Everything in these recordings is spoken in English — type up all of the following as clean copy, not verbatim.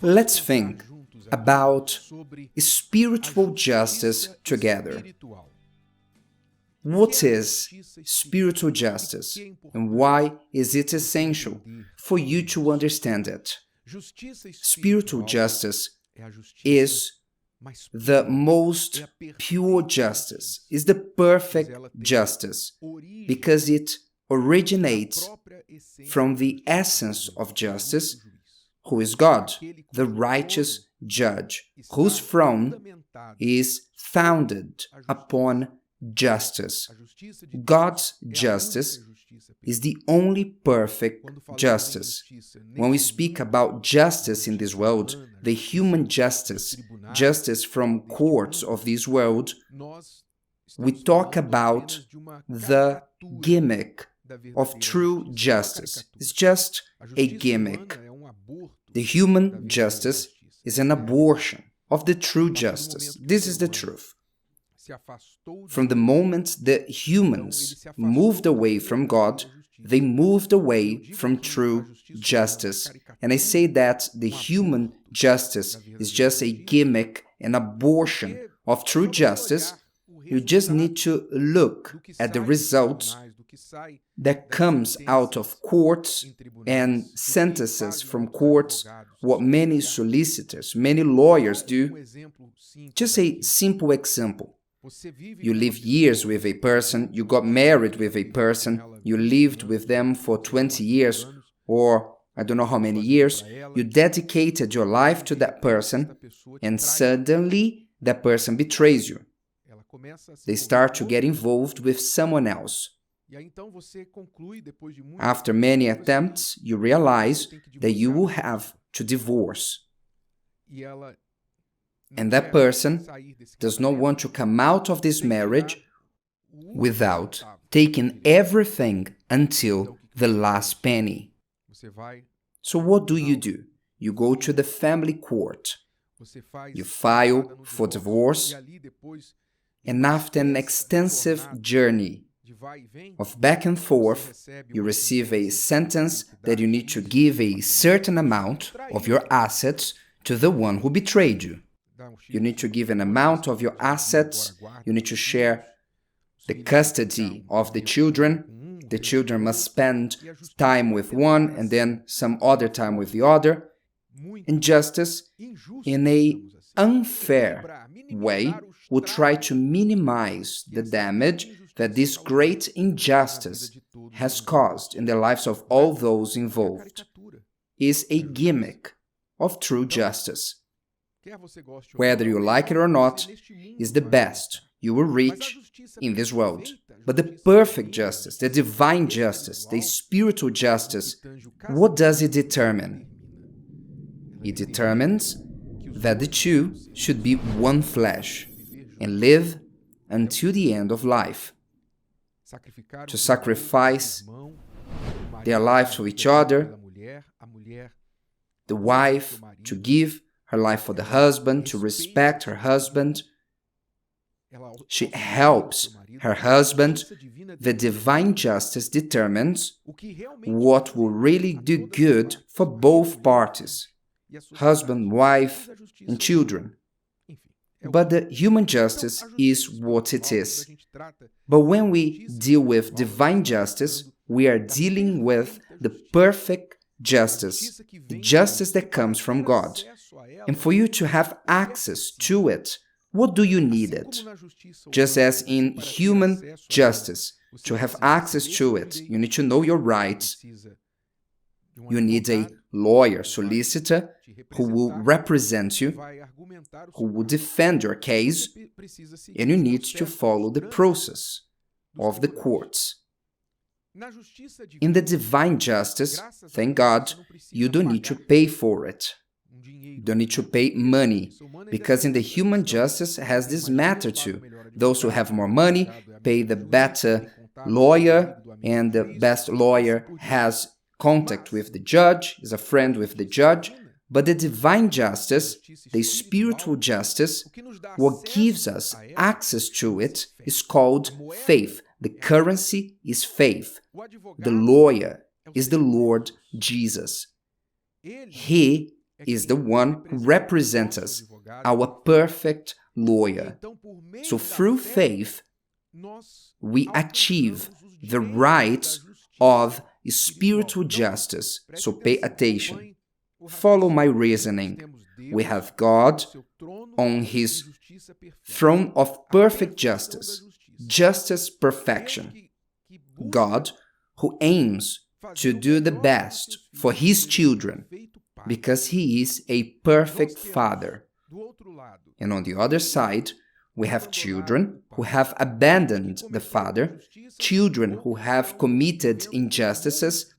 Let's think about spiritual justice together. What is spiritual justice, and why is it essential for you to understand it? Spiritual justice is the most pure justice, is the perfect justice, because it originates from the essence of justice, who is God, the righteous judge, whose throne is founded upon justice. God's justice is the only perfect justice. When we speak about justice in this world, the human justice, justice from courts of this world, we talk about the gimmick of true justice. It's just a gimmick. The human justice is an abortion of the true justice. This is the truth. From the moment that humans moved away from God, they moved away from true justice. And I say that the human justice is just a gimmick, an abortion of true justice. You just need to look at the results that comes out of courts and sentences from courts, what many solicitors, many lawyers do. Just a simple example. You live years with a person, you got married with a person, you lived with them for 20 years, or I don't know how many years, you dedicated your life to that person, and suddenly that person betrays you. They start to get involved with someone else. After many attempts, you realize that you will have to divorce. And that person does not want to come out of this marriage without taking everything until the last penny. So what do? You go to the family court. You file for divorce, and after an extensive journey of back and forth, you receive a sentence that you need to give a certain amount of your assets to the one who betrayed you. You need to give an amount of your assets. You need to share the custody of the children. The children must spend time with one and then some other time with the other. Injustice, in an unfair way, will try to minimize the damage that this great injustice has caused in the lives of all those involved. Is a gimmick of true justice. Whether you like it or not, is the best you will reach in this world. But the perfect justice, the divine justice, the spiritual justice, what does it determine? It determines that the two should be one flesh and live until the end of life. To sacrifice their lives for each other, the wife to give her life for the husband, to respect her husband. She helps her husband. The divine justice determines what will really do good for both parties, husband, wife, and children. But the human justice is what it is. But when we deal with divine justice, we are dealing with the perfect justice, the justice that comes from God. And for you to have access to it, what do you need it? Just as in human justice, to have access to it, you need to know your rights. You need a lawyer, solicitor, who will represent you, who will defend your case, and you need to follow the process of the courts. In the divine justice, thank God, you don't need to pay for it. You don't need to pay money, because in the human justice has this matter too. Those who have more money pay the better lawyer, and the best lawyer has contact with the judge, is a friend with the judge. But the divine justice, the spiritual justice, what gives us access to it is called faith. The currency is faith. The lawyer is the Lord Jesus. He is the one who represents us, our perfect lawyer. So through faith, we achieve the rights of spiritual justice. So pay attention. Follow my reasoning. We have God on his throne of perfect justice, justice perfection. God who aims to do the best for his children because he is a perfect father. And on the other side, we have children who have abandoned the father, children who have committed injustices,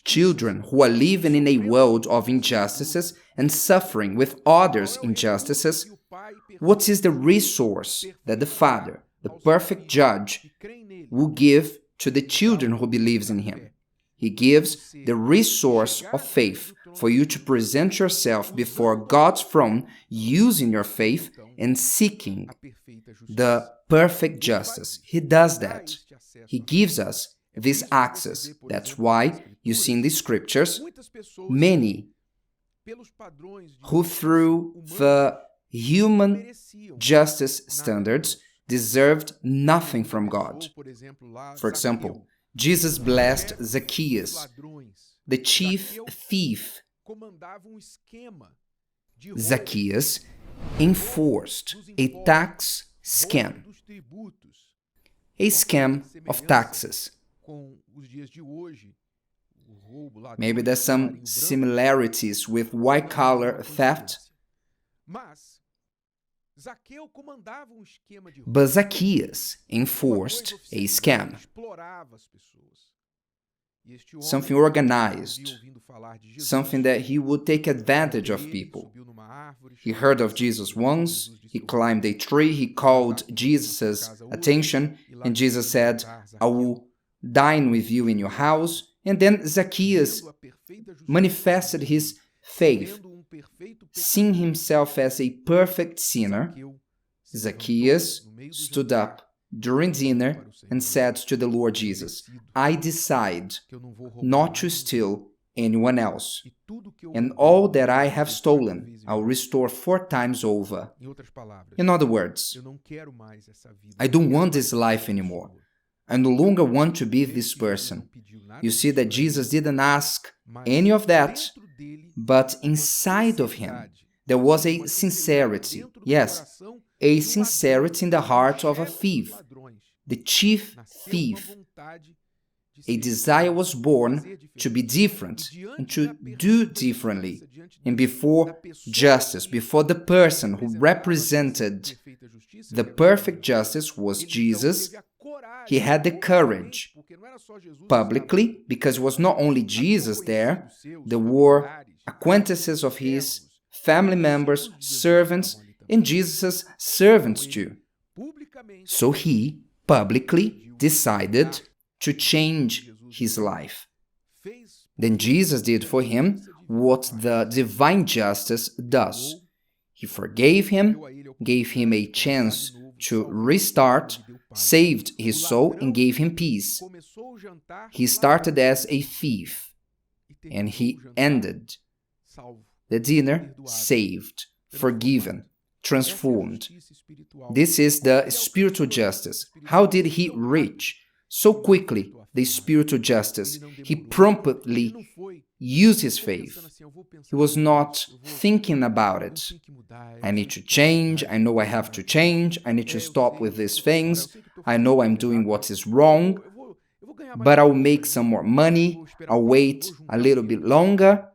children who are living in a world of injustices and suffering with others' injustices. What is the resource that the Father, the perfect judge, will give to the children who believes in him? He gives the resource of faith for you to present yourself before God's throne using your faith and seeking the perfect justice. He does that. He gives us this access. That's why you see in the scriptures many who through the human justice standards deserved nothing from God. For example, Jesus blessed Zacchaeus, the chief thief. Zacchaeus enforced a tax scam, a scam of taxes. Maybe there's some similarities with white-collar theft, but Zacchaeus enforced a scam, something organized, something that he would take advantage of people. He heard of Jesus once, he climbed a tree, he called Jesus' attention, and Jesus said, "I will dine with you in your house." And then Zacchaeus manifested his faith, seeing himself as a perfect sinner. Zacchaeus stood up during dinner and said to the Lord Jesus, "I decide not to steal anyone else, and all that I have stolen I'll restore 4 times over." In other words, I don't want this life anymore. I no longer want to be this person. You see that Jesus didn't ask any of that, but inside of him there was a sincerity. Yes, a sincerity in the heart of a thief, the chief thief. A desire was born to be different and to do differently. And before justice, before the person who represented the perfect justice was Jesus, he had the courage, publicly, because it was not only Jesus there, there were acquaintances of his, family members, servants, and Jesus' servants too. So he publicly decided to change his life. Then Jesus did for him what the divine justice does. He forgave him, gave him a chance to restart, saved his soul, and gave him peace. He started as a thief, and he ended the dinner saved, forgiven, transformed. This is the spiritual justice. How did he reach so quickly the spiritual justice? He promptly used his faith. He was not thinking about it. I need to change. I know I have to change. I need to stop with these things. I know I'm doing what is wrong, but I'll make some more money. I'll wait a little bit longer.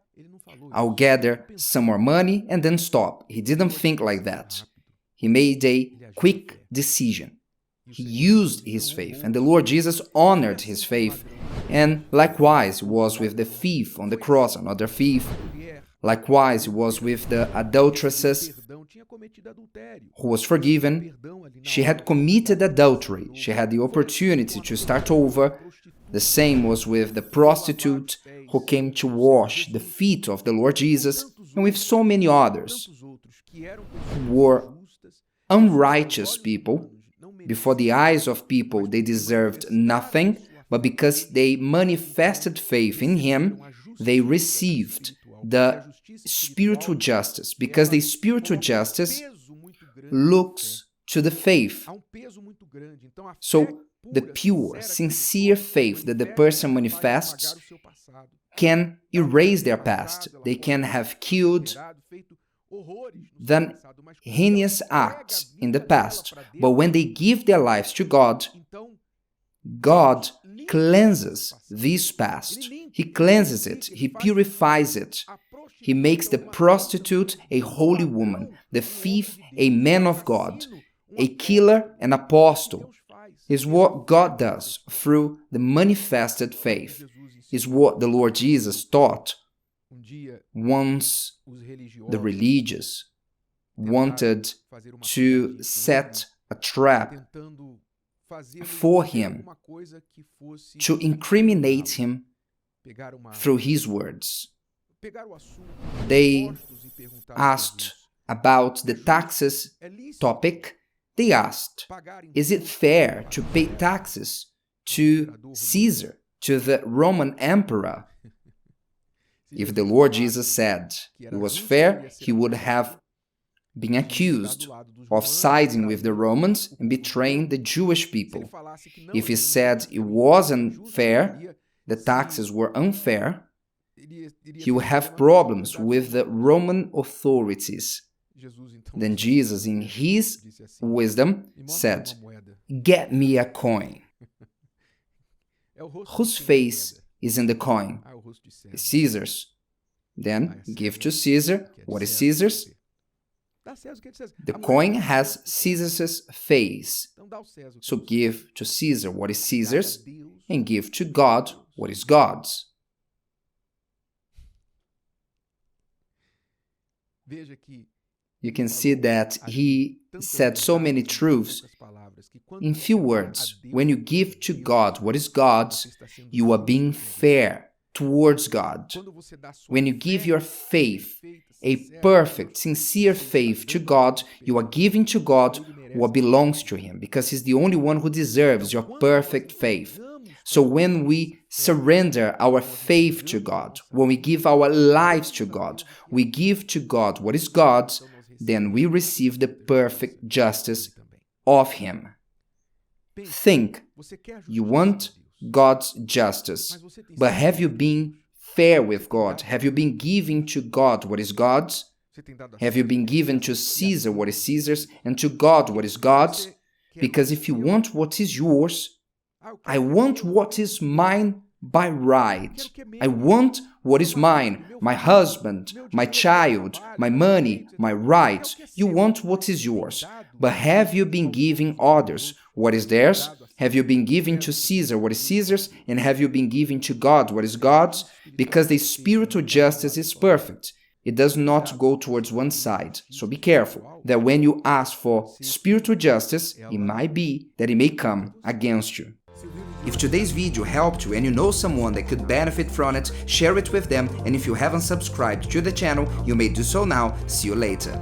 I'll gather some more money and then stop. He didn't think like that. He made a quick decision. He used his faith, and the Lord Jesus honored his faith. And likewise, it was with the thief on the cross, another thief. Likewise, it was with the adulteresses who was forgiven. She had committed adultery. She had the opportunity to start over. The same was with the prostitute who came to wash the feet of the Lord Jesus, and with so many others who were unrighteous people. Before the eyes of people, they deserved nothing, but because they manifested faith in him, they received the spiritual justice, because the spiritual justice looks to the faith. So the pure, sincere faith that the person manifests can erase their past. They can have killed, done heinous acts in the past. But when they give their lives to God, God cleanses this past. He cleanses it. He purifies it. He makes the prostitute a holy woman, the thief a man of God, a killer an apostle. Is what God does through the manifested faith. Is what the Lord Jesus taught. Once the religious wanted to set a trap for him, to incriminate him through his words. They asked about the taxes topic. They asked, is it fair to pay taxes to Caesar, to the Roman emperor? If the Lord Jesus said it was fair, he would have been accused of siding with the Romans and betraying the Jewish people. If he said it wasn't fair, the taxes were unfair, he would have problems with the Roman authorities. Then Jesus, in his wisdom, said, "Get me a coin." Whose face is in the coin? Caesar's. Then give to Caesar what is Caesar's. The coin has Caesar's face. So give to Caesar what is Caesar's and give to God what is God's. You can see that he said so many truths in few words. When you give to God what is God's, you are being fair towards God. When you give your faith, a perfect, sincere faith to God, you are giving to God what belongs to Him, because He's the only one who deserves your perfect faith. So when we surrender our faith to God, when we give our lives to God, we give to God what is God's, then we receive the perfect justice of Him. Think, you want God's justice, but have you been fair with God? Have you been giving to God what is God's? Have you been given to Caesar what is Caesar's and to God what is God's? Because if you want what is yours, I want what is mine by right. I want what is mine, my husband, my child, my money, my rights. You want what is yours. But have you been giving others what is theirs? Have you been giving to Caesar what is Caesar's? And have you been giving to God what is God's? Because the spiritual justice is perfect. It does not go towards one side. So be careful that when you ask for spiritual justice, it might be that it may come against you. If today's video helped you and you know someone that could benefit from it, share it with them, and if you haven't subscribed to the channel, you may do so now. See you later.